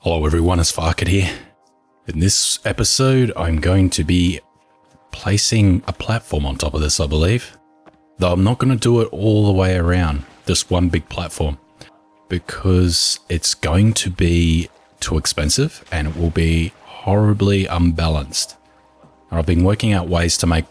Hello everyone, it's Farket here. In this episode, I'm going to be placing a platform on top of this, I believe. Though I'm not going to do it all the way around, this one big platform, because it's going to be too expensive and it will be horribly unbalanced. I've been working out ways to make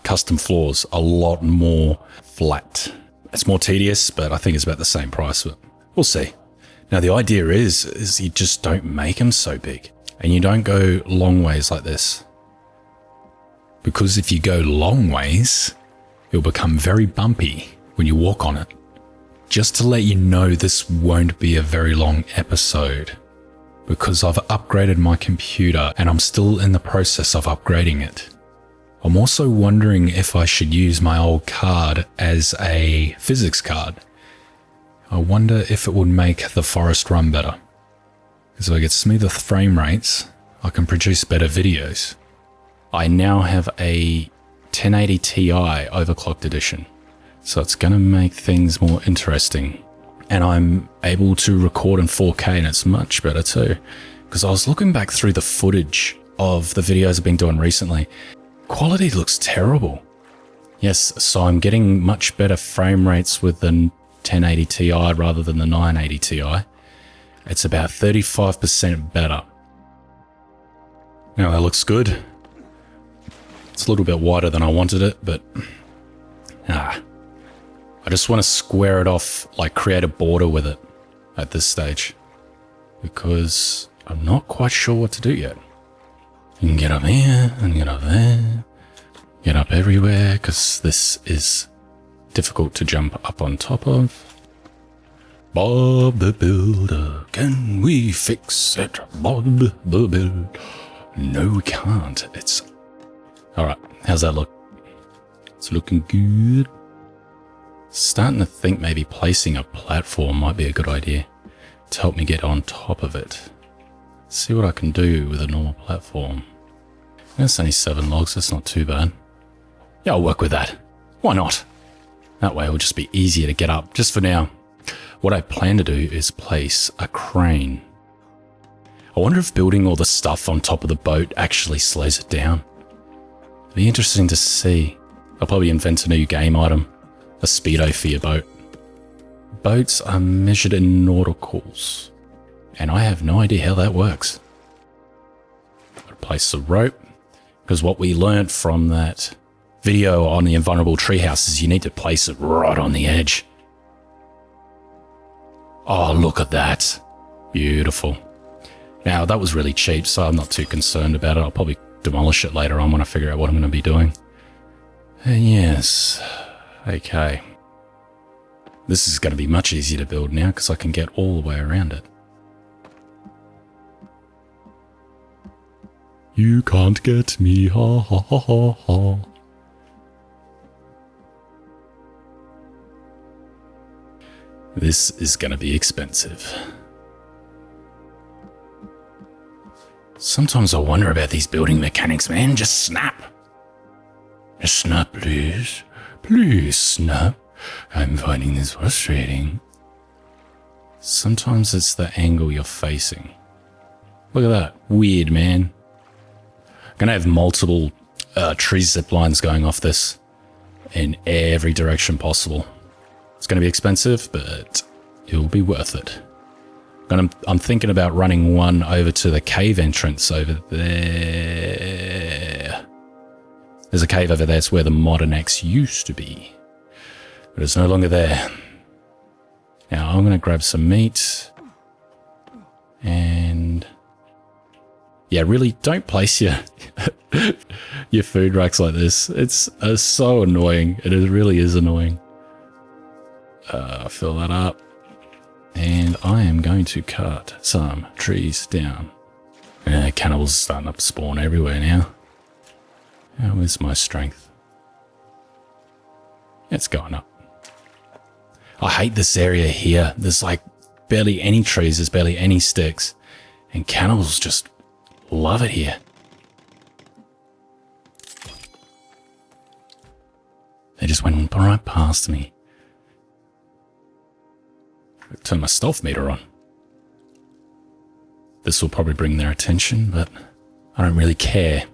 custom floors a lot more flat. It's more tedious, but I think it's about the same price, but we'll see. Now the idea is you just don't make them so big and you don't go long ways like this. Because if you go long ways, it'll become very bumpy when you walk on it. Just to let you know, this won't be a very long episode because I've upgraded my computer and I'm still in the process of upgrading it. I'm also wondering if I should use my old card as a physics card. I wonder if it would make the forest run better. Because if I get smoother frame rates, I can produce better videos. I now have a 1080 Ti overclocked edition, so it's going to make things more interesting. And I'm able to record in 4K and it's much better too. Because I was looking back through the footage of the videos I've been doing recently. Quality looks terrible. Yes, so I'm getting much better frame rates with the 1080 Ti rather than the 980 Ti. It's about 35% better. Now that looks good. It's a little bit wider than I wanted it, but I just want to square it off, like create a border with it at this stage, because I'm not quite sure what to do yet. You can get up here and get up there, get up everywhere, because this is difficult to jump up on top of. Bob the Builder, can we fix it? Bob the Builder. No, we can't. It's... Alright, how's that look? It's looking good. Starting to think maybe placing a platform might be a good idea to help me get on top of it. See what I can do with a normal platform. That's only 7 logs, that's not too bad. Yeah, I'll work with that. Why not? That way it will just be easier to get up. Just for now, what I plan to do is place a crane. I wonder if building all the stuff on top of the boat actually slows it down. It'd be interesting to see. I'll probably invent a new game item, a speedo for your boat. Boats are measured in nauticals, and I have no idea how that works. Gotta place the rope, because what we learned from that video on the invulnerable treehouse is you need to place it right on the edge. Oh, look at that. Beautiful. Now, that was really cheap, so I'm not too concerned about it. I'll probably demolish it later on when I figure out what I'm going to be doing. Yes. Okay. This is going to be much easier to build now because I can get all the way around it. You can't get me, ha ha ha ha ha. This is going to be expensive. Sometimes I wonder about these building mechanics, man. Just snap. Just snap, please. Please snap. I'm finding this frustrating. Sometimes it's the angle you're facing. Look at that. Weird, man. I'm going to have multiple tree zip lines going off this in every direction possible. It's going to be expensive, but it will be worth it. I'm thinking about running one over to the cave entrance over there. There's a cave over there. It's where the Modern X used to be, but it's no longer there. Now I'm going to grab some meat and yeah, really don't place your your food racks like this. It's so annoying. It really is annoying. Fill that up. And I am going to cut some trees down. Cannibals are starting to spawn everywhere now. How is my strength? It's going up. I hate this area here. There's like barely any trees. There's barely any sticks. And cannibals just love it here. They just went right past me. Turn my stealth meter on. This will probably bring their attention, but I don't really care.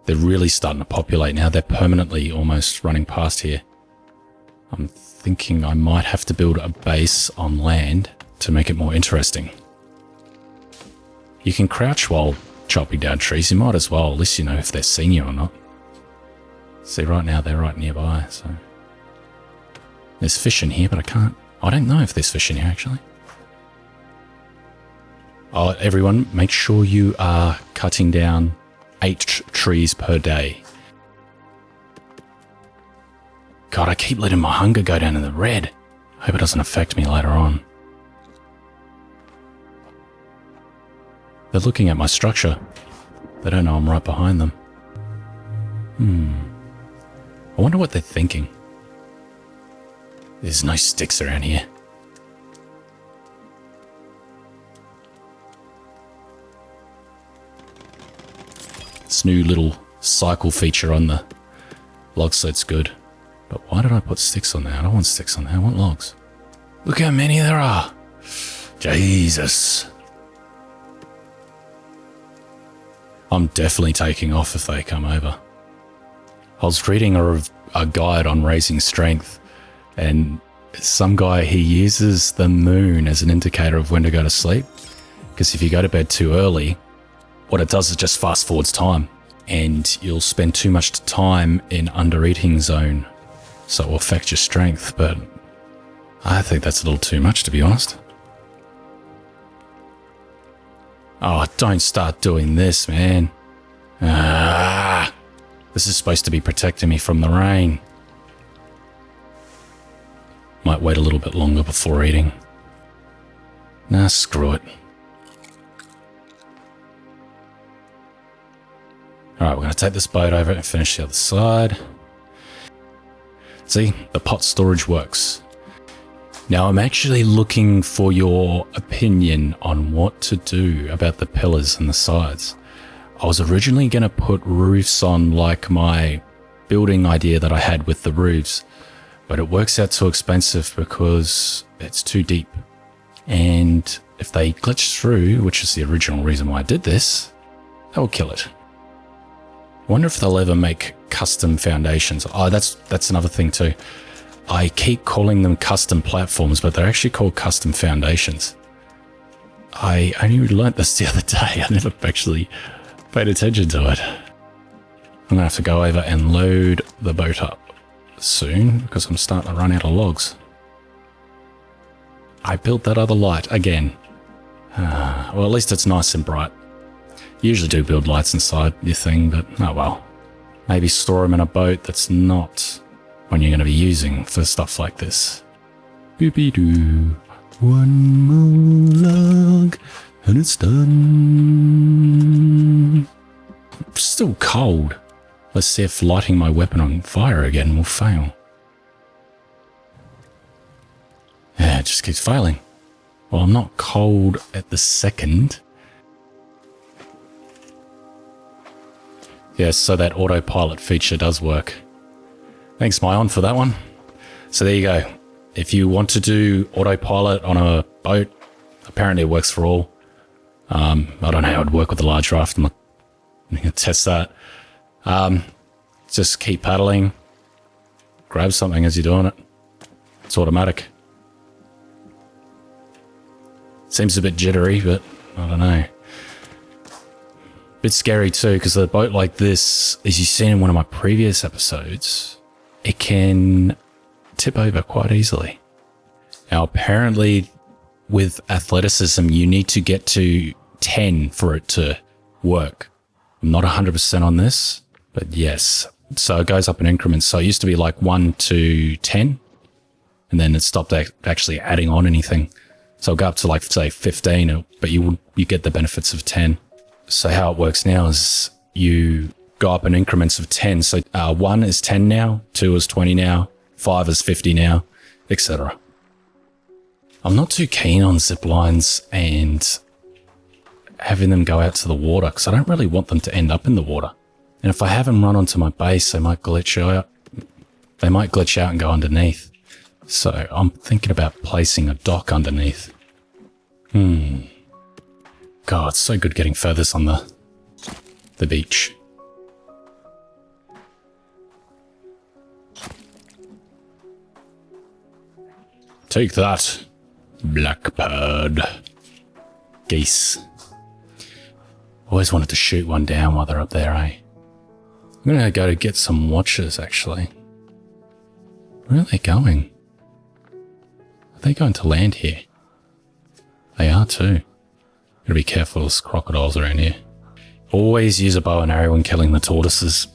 They're really starting to populate now. They're permanently almost running past here. I'm thinking I might have to build a base on land to make it more interesting. You can crouch while chopping down trees. You might as well, at least you know if they're seeing you or not. See, right now they're right nearby, so... There's fish in here, but I don't know if there's fish in here, actually. Oh, everyone, make sure you are cutting down 8 trees per day. God, I keep letting my hunger go down in the red. I hope it doesn't affect me later on. They're looking at my structure. They don't know I'm right behind them. I wonder what they're thinking. There's no sticks around here. This new little cycle feature on the log sled's good. But why did I put sticks on there? I don't want sticks on there, I want logs. Look how many there are. Jesus. I'm definitely taking off if they come over. I was reading a guide on raising strength, and some guy, he uses the moon as an indicator of when to go to sleep. Because if you go to bed too early, what it does is just fast forwards time, and you'll spend too much time in under-eating zone, so it will affect your strength. But I think that's a little too much, to be honest. Oh, don't start doing this, man. This is supposed to be protecting me from the rain. Might wait a little bit longer before eating. Nah, screw it. Alright, we're going to take this boat over and finish the other side. See, the pot storage works. Now I'm actually looking for your opinion on what to do about the pillars and the sides. I was originally going to put roofs on like my building idea that I had with the roofs, but it works out too expensive because it's too deep. And if they glitch through, which is the original reason why I did this, that will kill it. I wonder if they'll ever make custom foundations. Oh, that's another thing too. I keep calling them custom platforms, but they're actually called custom foundations. I only learnt this the other day. I never actually paid attention to it. I'm going to have to go over and load the boat up soon because I'm starting to run out of logs. I built that other light again. Well, at least it's nice and bright. Usually do build lights inside your thing, but oh well. Maybe store them in a boat that's not when you're going to be using for stuff like this. Boopy-doo. One more log and it's done. It's still cold. Let's see if lighting my weapon on fire again will fail. Yeah, it just keeps failing. Well, I'm not cold at the second. Yes, so that autopilot feature does work. Thanks, Myon, for that one. So there you go. If you want to do autopilot on a boat, apparently it works for all. I don't know how it would work with a large raft. I'm going to test that. Just keep paddling. Grab something as you're doing it. It's automatic. Seems a bit jittery, but I don't know. Bit scary too, because a boat like this, as you've seen in one of my previous episodes, it can tip over quite easily. Now, apparently, with athleticism, you need to get to 10 for it to work. I'm not 100% on this, but yes. So it goes up in increments. So it used to be like 1 to 10, and then it stopped actually adding on anything. So it'll go up to like, say, 15, but you get the benefits of 10. So how it works now is you go up in increments of 10. So 1 is 10 now, 2 is 20 now, 5 is 50 now, etc. I'm not too keen on zip lines and having them go out to the water because I don't really want them to end up in the water. And if I have them run onto my base, they might glitch out. They might glitch out and go underneath. So I'm thinking about placing a dock underneath. God, it's so good getting furthest on the beach. Take that, blackbird. Geese. Always wanted to shoot one down while they're up there, eh? I'm gonna go to get some watches, actually. Where are they going? Are they going to land here? They are too. Gotta be careful, there's crocodiles around here. Always use a bow and arrow when killing the tortoises.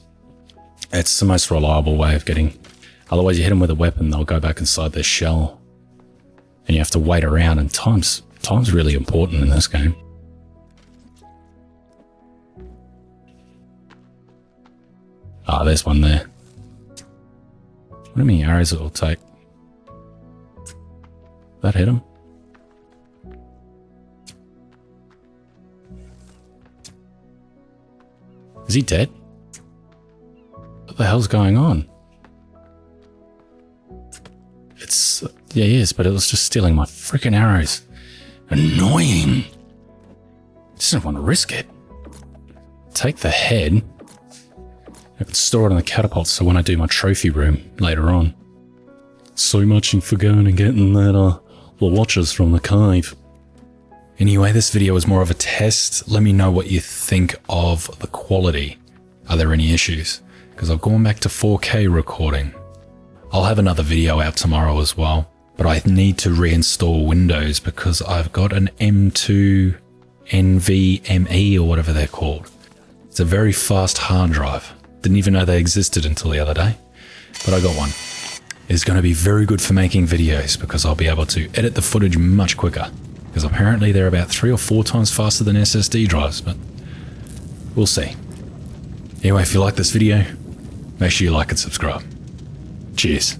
It's the most reliable way of getting... Otherwise you hit them with a weapon, they'll go back inside their shell. And you have to wait around, and time's really important in this game. Ah, there's one there. What do you mean arrows it will take? That hit him? Is he dead? What the hell's going on? It's... yeah, he is, but it was just stealing my freaking arrows. Annoying. Just don't want to risk it. Take the head. I could store it in the catapult so when I do my trophy room later on. So much for going and getting that, the watches from the cave. Anyway, this video was more of a test. Let me know what you think of the quality. Are there any issues? Because I've gone back to 4K recording. I'll have another video out tomorrow as well, but I need to reinstall Windows because I've got an M.2 NVMe or whatever they're called. It's a very fast hard drive. Didn't even know they existed until the other day, but I got one. It's going to be very good for making videos because I'll be able to edit the footage much quicker, because apparently they're about 3 or 4 times faster than SSD drives, but we'll see. Anyway, if you like this video, make sure you like and subscribe. Cheers.